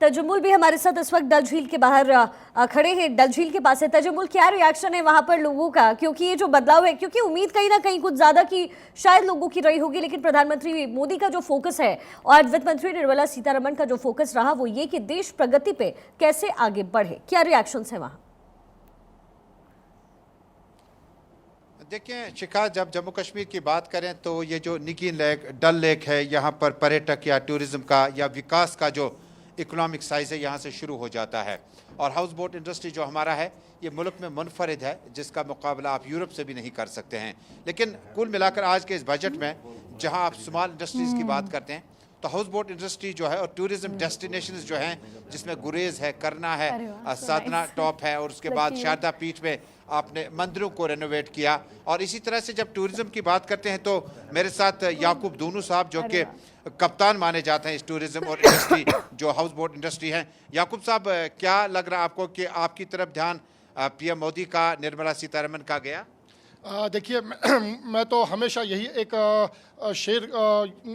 तजुमुल भी हमारे साथ इस वक्त डल झील के बाहर खड़े हैं, डल झील के पास है। तजुमुल, क्या रिएक्शन है वहां पर लोगों का, क्योंकि ये जो बदलाव है, क्योंकि उम्मीद कहीं ना कहीं कुछ ज्यादा की शायद लोगों की रही होगी, लेकिन प्रधानमंत्री मोदी का जो फोकस है और वित्त मंत्री निर्मला सीतारमण का जो फोकस रहा वो ये कि देश प्रगति पे कैसे आगे बढ़े, क्या रिएक्शन है वहां? देखिए शिखा, जब जम्मू कश्मीर की बात करें तो ये जो निकी लेक, डल लेक है, यहाँ पर पर्यटक या टूरिज्म का या विकास का जो इकोनॉमिक साइज है यहाँ से शुरू हो जाता है। और हाउस बोट इंडस्ट्री जो हमारा है ये मुल्क में मुनफरिद है, जिसका मुकाबला आप यूरोप से भी नहीं कर सकते हैं। लेकिन कुल मिलाकर आज के इस बजट में जहाँ आप स्मॉल इंडस्ट्रीज़ की बात करते हैं तो हाउस बोट इंडस्ट्री जो है और टूरिज्म डेस्टिनेशंस जो हैं, जिसमें गुरेज है, करना है, साधना टॉप है, और उसके बाद शारदा पीठ में आपने मंदिरों को रेनोवेट किया। और इसी तरह से जब टूरिज्म की बात करते हैं तो मेरे साथ याकूब दूनू साहब जो कि कप्तान माने जाते हैं इस टूरिज्म और इंडस्ट्री जो हाउस बोट इंडस्ट्री है। याकूब साहब, क्या लग रहा है आपको कि आपकी तरफ ध्यान पीएम मोदी का, निर्मला सीतारमण का गया? देखिए मैं तो हमेशा यही एक शेर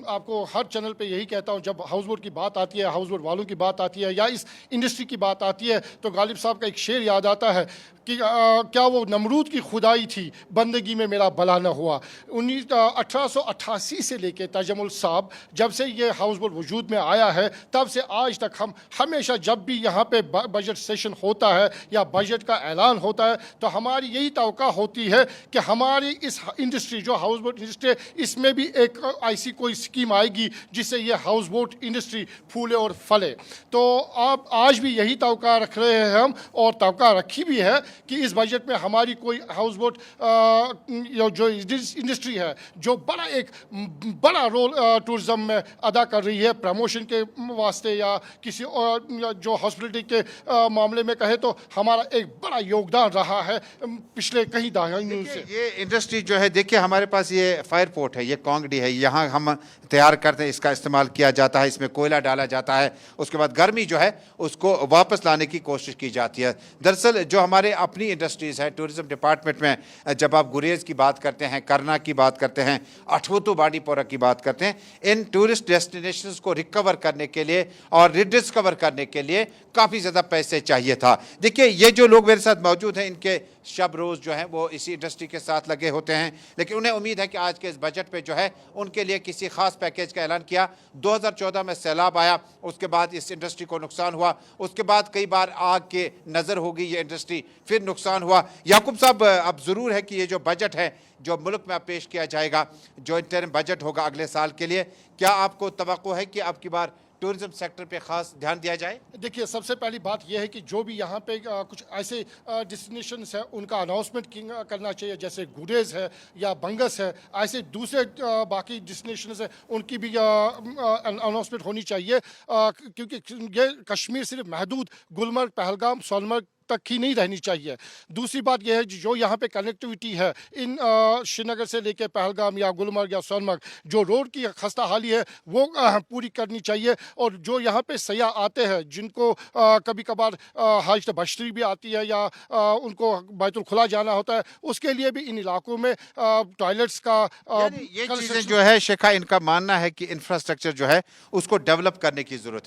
आपको हर चैनल पे यही कहता हूँ, जब हाउस बोट की बात आती है, हाउस बोट वालों की बात आती है या इस इंडस्ट्री की बात आती है तो गालिब साहब का एक शेर याद आता है कि क्या वो नमरूद की खुदाई थी, बंदगी में मेरा भला न हुआ। 1888 से लेके तजमुल साहब जब से ये हाउस बोट वजूद में आया है तब से आज तक हम हमेशा जब भी यहाँ पे बजट सेशन होता है या बजट का ऐलान होता है तो हमारी यही तवक्का होती है कि हमारी इस इंडस्ट्री जो हाउस बोट इंडस्ट्री है इसमें भी एक ऐसी कोई स्कीम आएगी जिससे ये हाउस बोट इंडस्ट्री फूले और फले। तो आप आज भी यही तवक्का रख रहे हैं हम, और तवक्का रखी भी है कि इस बजट में हमारी कोई हाउस बोट जो इंडस्ट्री है जो बड़ा रोल टूरिज्म में अदा कर रही है, प्रमोशन के वास्ते या किसी और जो हॉस्पिटलिटी के मामले में कहे तो हमारा एक बड़ा योगदान रहा है पिछले कई दहाइयों से। ये इंडस्ट्री जो है, देखिए हमारे पास ये फायर पोर्ट है, ये कोंगडी है, यहाँ हम तैयार करते हैं, इसका इस्तेमाल किया जाता है, इसमें कोयला डाला जाता है, उसके बाद गर्मी जो है उसको वापस लाने की कोशिश की जाती है। दरअसल जो हमारे अपनी इंडस्ट्रीज़ है टूरिज्म डिपार्टमेंट में, जब आप गुरेज की बात करते हैं, करना की बात करते हैं, अठवतु बांडीपोरा की बात करते हैं, इन टूरिस्ट डेस्टिनेशंस को रिकवर करने के लिए और रिडिस्कवर करने के लिए काफ़ी ज़्यादा पैसे चाहिए था। देखिए ये जो लोग मेरे साथ मौजूद हैं इनके शब रोज़ जो है वो इसी इंडस्ट्री के साथ लगे होते हैं, लेकिन उन्हें उम्मीद है कि आज के इस बजट पे जो है उनके लिए किसी खास पैकेज का ऐलान किया। 2014 में सैलाब आया, उसके बाद इस इंडस्ट्री को नुकसान हुआ, उसके बाद कई बार आग के नज़र होगी ये इंडस्ट्री, फिर नुकसान हुआ। याकूब साहब, अब ज़रूर है कि ये जो बजट है जो मुल्क में पेश किया जाएगा, जो इंटरिम बजट होगा अगले साल के लिए, क्या आपको तवक्को है कि अब की बार टूरिज्म सेक्टर पे खास ध्यान दिया जाए? देखिए सबसे पहली बात यह है कि जो भी यहाँ पे कुछ ऐसे डेस्टिनेशंस है उनका अनाउंसमेंट करना चाहिए, जैसे गुरेज है या बंगस है, ऐसे दूसरे बाकी डेस्टिनेशंस है उनकी भी अनाउंसमेंट होनी चाहिए, क्योंकि ये कश्मीर सिर्फ महदूद गुलमर्ग, पहलगाम, सोनमर्ग तक ही नहीं रहनी चाहिए। दूसरी बात यह है जो यहाँ पे कनेक्टिविटी है इन श्रीनगर से लेके पहलगाम या गुलमर्ग या सोनमर्ग, जो रोड की खस्ता हाली है वो पूरी करनी चाहिए। और जो यहाँ पे सयाह आते हैं जिनको कभी कभार हाजत बशरी भी आती है या उनको बैतुल खुला जाना होता है, उसके लिए भी इन इलाकों में टॉयलेट्स का ये चीज़ें जो है शिखा, इनका मानना है कि इंफ्रास्ट्रक्चर जो है उसको डेवलप करने की ज़रूरत है।